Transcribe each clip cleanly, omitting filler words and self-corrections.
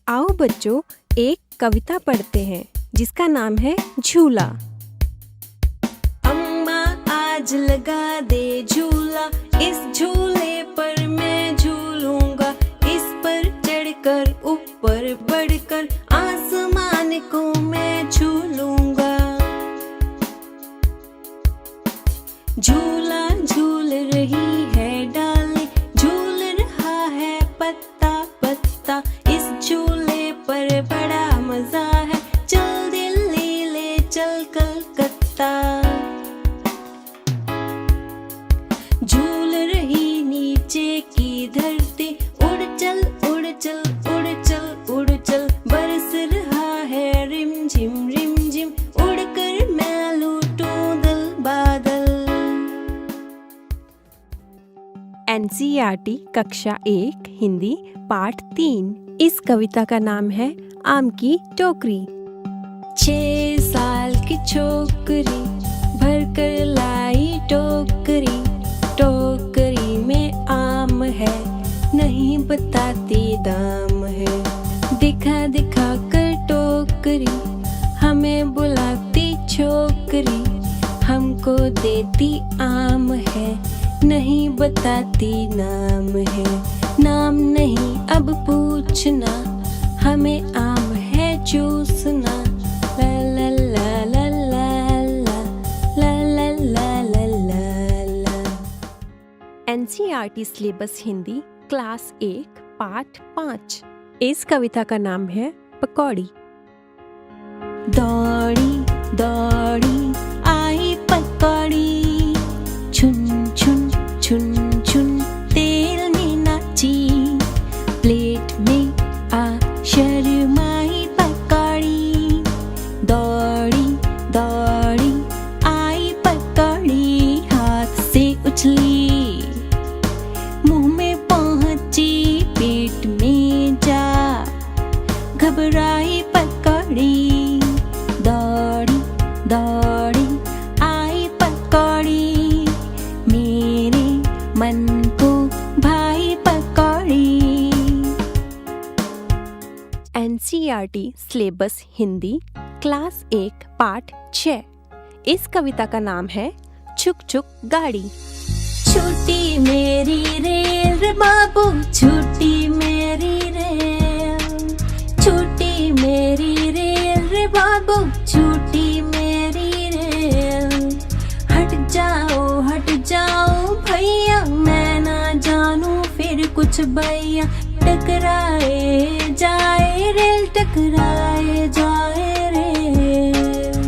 आओ बच्चों, एक कविता पढ़ते हैं जिसका नाम है झूला। अम्मा आज लगा दे झूला, इस झूले पर मैं झूलूंगा, इस पर चढ़कर ऊपर बढ़कर आसमान को मैं छू लूंगा। झूला झूल रही है डाली, झूल रहा है पत्ता पत्ता, इस झूले पर बड़ा मजा है, चल दिल्ली ले चल कलकत्ता। झूल रही नीचे की धरती, उड़ चल उड़ चल उड़ चल उड़ चल, बरस रहा है रिम झिम उड़कर मैं लूटूं दिल बादल। NCERT कक्षा 1 हिंदी पाठ 3। इस कविता का नाम है आम की टोकरी। 6 साल की छोकरी भर कर लाई टोकरी, टोकरी में आम है नहीं बताती दाम है, दिखा दिखा कर टोकरी हमें बुलाती छोकरी, हमको देती आम है नहीं बताती नाम है, नाम नहीं अब पूछना हमें आम है चूसना। ला ला ला ला ला ला ला ला ला ला ला। NCERT सिलेबस हिंदी क्लास 1 पाठ 5। इस कविता का नाम है पकौड़ी। दौड़ी दौड़ी आई पकौड़ी, छुन छुन छुन छुन तेल में नाची, प्लेट में आ शर्माई पकौड़ी। दौड़ी दौड़ी आई पकौड़ी, हाथ से उछली मुंह में पहुंची, पेट में जा घबराई पकौड़ी। दौड़ी दौड़ी आई पकौड़ी, मेरे मन को भाई पकौड़ी। NCERT सिलेबस हिंदी क्लास 1 पाठ 6। इस कविता का नाम है छुक छुक गाड़ी। छूटी मेरी रेल रे बाबू, छूटी मेरी रेल, छूटी मेरी रेल रे बाबू, छूटी मेरी रेल। हट जाओ भैया, मैं ना जानू फिर कुछ भैया, टकराए जाए रेल, टकराए जाए रेल।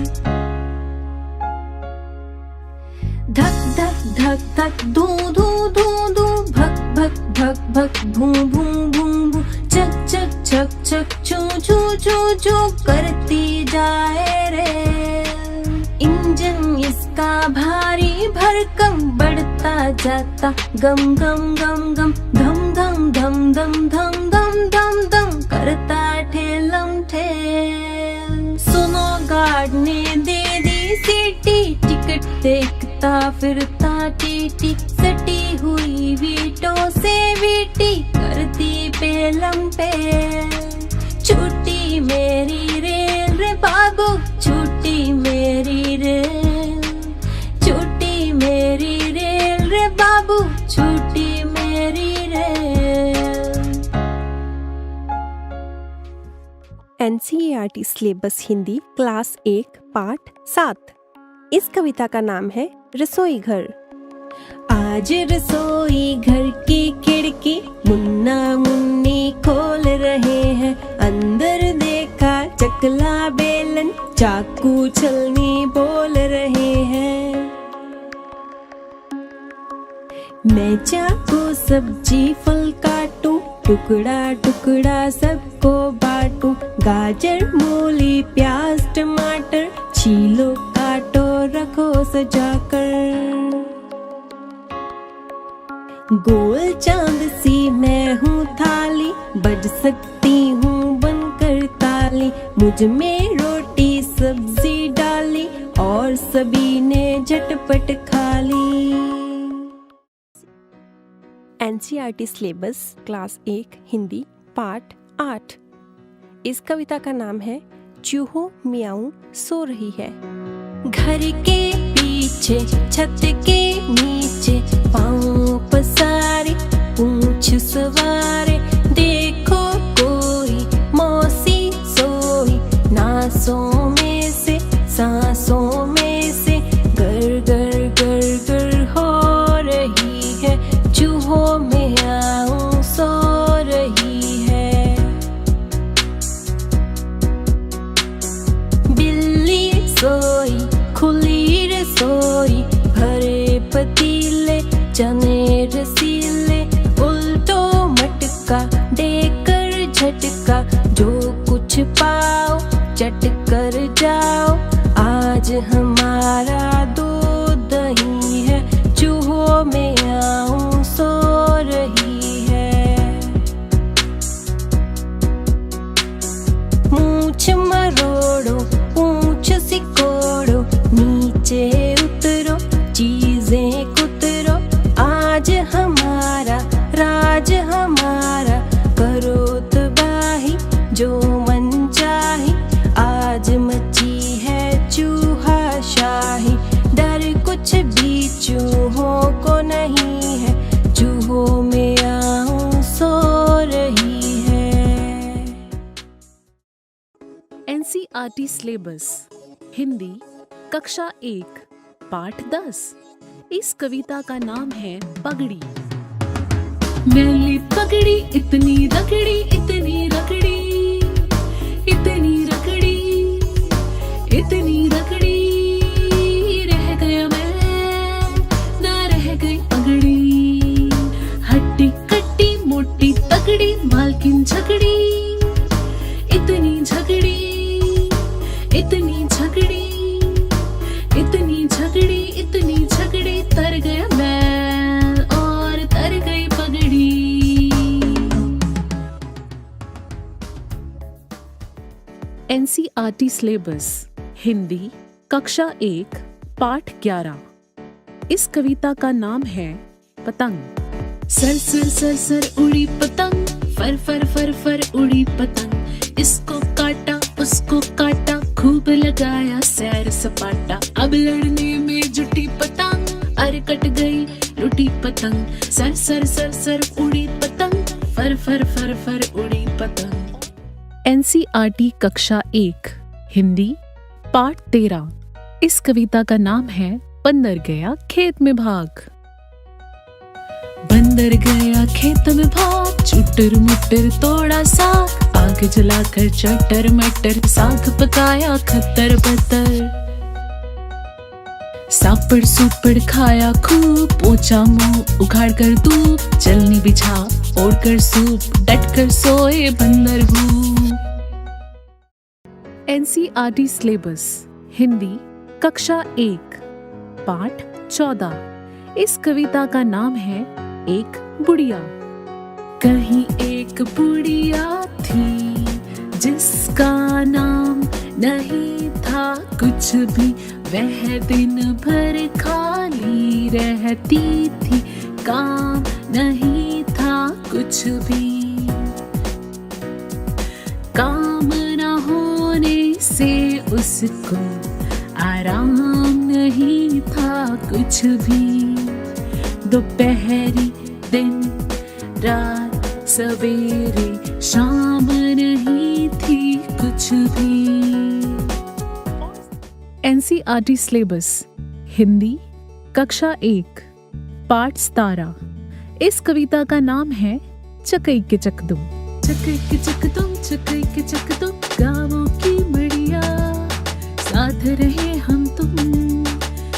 धक धक धक धक धू धू धू धू, भक भक भक भक भू भू भू भू, चक चक चक चक चू चू चू चू करती जाए रेल। इंजन इसका भारी भरकम बढ़ता जाता, गम गम गम गम, धम धम धम धम धम धम धम धम करता ठेलम ठेल। सुनो गार्ड ने दे दी सीटी, टिकट देखता फिरता टीटी, सटी हुई वीटों से वीटी करती पेलम पेल। छूटी मेरी रेल रे बाबू, छूटी मेरी रेल, छूटी मेरी रेल रे बाबू, छूटी मेरी rail. NCERT syllabus Hindi class 1 पाठ 7। इस कविता का नाम है रसोई घर। आज रसोई घर की खिड़की मुन्ना मुन्नी खोल रहे हैं, अंदर देखा चकला बेलन चाकू छलनी बोल रहे हैं। मैं चाकू सब्जी फल काटूं, टुकड़ा टुकड़ा सबको बांटूं, गाजर मूली प्याज टमाटर छीलो काटो रखो सजाकर। गोल चांद सी मैं हूँ थाली, बज सकती हूँ बनकर ताली, मुझ में रोटी सब्जी डाली और सभी ने झटपट खा ली। NCERT सिलेबस क्लास 1 हिंदी पाठ 8। इस कविता का नाम है चूहो मियाऊ सो रही है। घर के पीछे छत के नीचे पाँव पसारे पूंछ सवारे, देखो कोई मौसी सोई, नासों में से सांसों में से गर गर गर गर हो रही है, चूहों में आऊं सो रही है। बिल्ली सोई खुली रसोई, भरे पतीले चने रसीले, उल्टो मटका देकर झटका, जो कुछ पाओ चट कर जाओ, आज हमारा दूध दही है, चूहों में आऊं सो रही है। मूछ मरोड़ो पूंछ सिकोड़ो, नीचे उतरो चीजें कुतरो, आज हमारा राज हमारा, करो तबाही जो मन चाही, आज मची है चूहा शाही, डर कुछ भी चूहों को नहीं है, चूहों में आऊं सो रही है। NCERT सिलेबस हिंदी कक्षा 1 पाठ 10। इस कविता का नाम है पगड़ी। मैली पगड़ी इतनी रगड़ी, इतनी रगड़ी, इतनी रगड़ी, इतनी रगड़ी, रह गया मैं ना रह गई पगड़ी, हट्टी कट्टी मोटी तगड़ी मालकिन झगड़ी, इतनी झगड़ी, इतनी झगड़ी, इतनी झगड़ी, इतनी झगड़ी, तर गया मैं और तर गई पगड़ी। NCERT सिलेबस हिंदी कक्षा 1 पाठ 11। इस कविता का नाम है पतंग। सर सर सर सर उड़ी पतंग, फर फर फर फर उड़ी पतंग, इसको काटा उसको काटा, खूब लगाया सैर सपाटा, अब लड़ने में जुटी पतंग, अरे कट गई लुटी पतंग, सर सर सर सर उड़ी पतंग, फर फर फर फर उड़ी पतंग। NCERT कक्षा 1 हिंदी पाठ 13। इस कविता का नाम है बंदर गया खेत में भाग। बंदर गया खेत में भाग, चुटर मुटर तोड़ा साग, आग जलाकर चटर मटर, साग पकाया खतर बतर, सापड़ सुपड़ खाया खूब, पोछा मुंह उखाड़ कर धूप, चलनी बिछा ओढ़ कर सूप, डट कर सोए बंदर भूप। NCERT सिलेबस हिंदी कक्षा 1 पाठ 14। इस कविता का नाम है एक बुढ़िया। कहीं एक बुढ़िया थी जिसका नाम नहीं था कुछ भी, वह दिन भर खाली रहती थी, काम नहीं था कुछ भी, काम न होने से उसको आराम नहीं था कुछ भी, दोपहरी दिन रात सवेरे शाम नहीं थी कुछ भी। NCERT सिलेबस हिंदी कक्षा 1 पाठ 17। इस कविता का नाम है चकई के चकदुम। चकई के चकदुम, चकई के चकदुम, गाँवों की बढ़िया, साथ रहे हम तुम,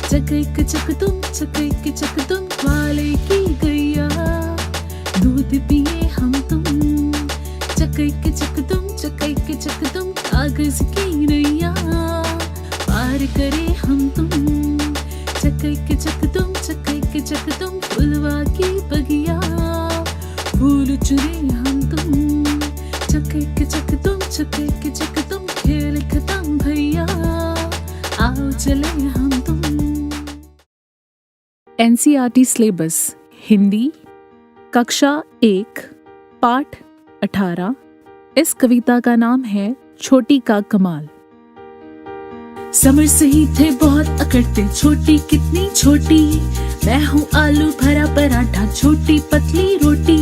चकई के चकदुम, चकई के चकदुम, वाले की गैया, दूध पिए हम तुम, चकई के चकदुम, चकई के चकदुम, कागज की नैया, पार करे हम तुम, चकई के चकदुम, चकई के चकदुम, फुलवा की बगिया, फूल चुरे हम तुम, चकई के चकदुम, चकई के चकदुम, खेल खत्म भैया, आओ चले हम तुम। NCERT सिलेबस हिंदी कक्षा 1 पाठ 18। इस कविता का नाम है छोटी का कमाल। समर से ही थे बहुत अकड़ते, छोटी कितनी छोटी, मैं हूँ आलू भरा पराठा, छोटी पतली रोटी,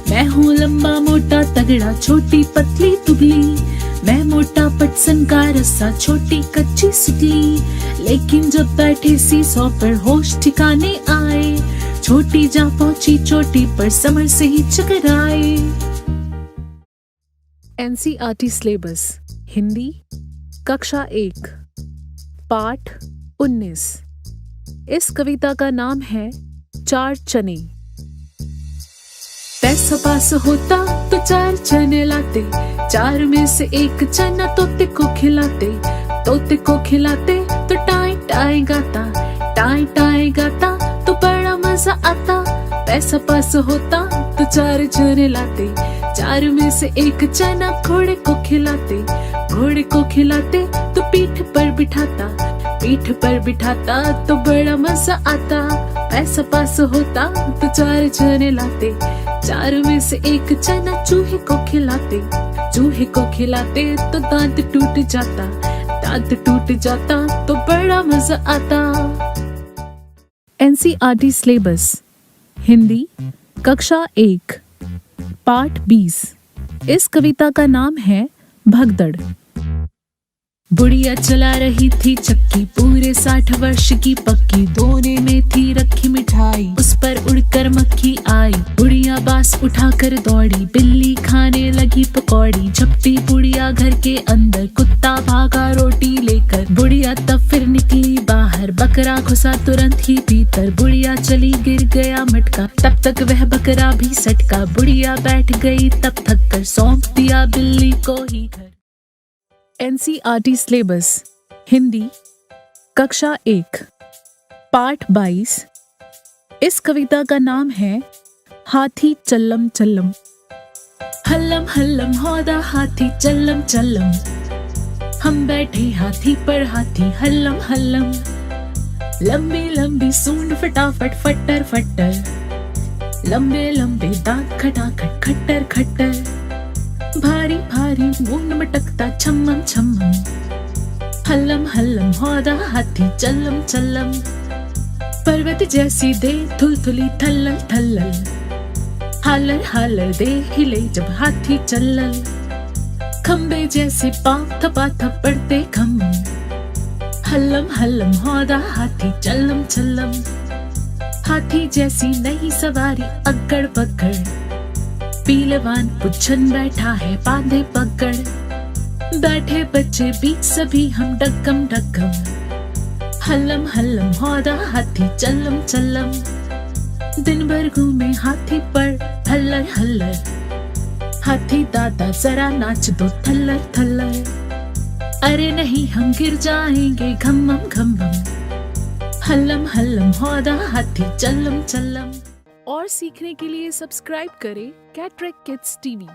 मैं हूँ लंबा मोटा तगड़ा, छोटी पतली दुबली, मैं मोटा पटसन का रस्सा, छोटी कच्ची सुतली, लेकिन जब बैठे सीसौ पर होश ठिकाने आए, छोटी जा पहुंची चोटी पर समर से ही चकर आए। NCERT सिलेबस हिंदी कक्षा 1 पाठ 19। इस कविता का नाम है चार चने। पैसा पास होता तो चार चने लाते, चार में से एक चना तोते को खिलाते, तोते को खिलाते तो टाई टाई गाता, टाई टाई गाता तो बड़ा मजा आता। पैसा पास होता तो चार चने लाते, चार में से एक चना घोड़े को खिलाते, घोड़े को खिलाते तो पीठ पर बिठाता, पीठ पर बिठाता तो बड़ा मजा आता। पैसा पास होता तो चार चने लाते, चार में से एक चना चूहे को खिलाते, चूहे को खिलाते तो दांत टूट जाता, दांत टूट जाता तो बड़ा मजा आता। NCERT सिलेबस हिंदी कक्षा 1 पाठ 20। इस कविता का नाम है भगदड़। बुढ़िया चला रही थी चक्की, पूरे 60 वर्ष की पक्की, दोने में थी रखी मिठाई, उस पर उड़कर मक्खी आई। बुढ़िया बांस उठाकर दौड़ी, बिल्ली खाने लगी पकौड़ी, झपटी बुढ़िया घर के अंदर, कुत्ता भागा रोटी लेकर। बुढ़िया तब फिर निकली बाहर, बकरा घुसा तुरंत ही भीतर, बुढ़िया चली गिर गया मटका, तब तक वह बकरा भी सटका। बुढ़िया बैठ गई तब थक कर, सौंप दिया बिल्ली को ही घर। NCERT सिलेबस हिंदी कक्षा 1 पाठ 22। इस कविता का नाम है हाथी चल्लम चल्लम। हल्लम हल्लम हौदा हाथी चल्लम चल्लम, हम बैठे हाथी पर हाथी हल्लम हल्लम, लंबी लंबी सूंड फटाफट फट्टर फट्टर, लंबे लंबे दांत खटाखट खट्टर खट्टर, भारी भारी मुंड मटकता छम्मम छम्मम, हल्लम हल्लम हौदा हाथी चल्लम चल्लम, पर्वत जैसी दे थुलथुली थल्लल थल्लल, हालर हालर दे हिले जब हाथी चल्लल, खंबे जैसे पांव थपा थप पड़ते खम्मम, हल्लम हल्लम हौदा हाथी चल्लम चल्लम, हाथी जैसी नई सवारी अगड़ बगड़, पीलवान पुच्छन बैठा है बांधे पकड़, बैठे बच्चे बीच सभी हम डग्गम डग्गम, हल्लम हल्लम हौदा हाथी चल्लम चल्लम, दिन भर घूमे हाथी पर हल्लर हल्लर, हाथी दादा जरा नाच दो थल्लर थल्लर, अरे नहीं हम गिर जाएंगे घम्मम घम्मम, हल्लम हल्लम हौदा हाथी चल्लम चल्लम। और सीखने के लिए सब्सक्राइब करें कैटरेक किड्स टीवी।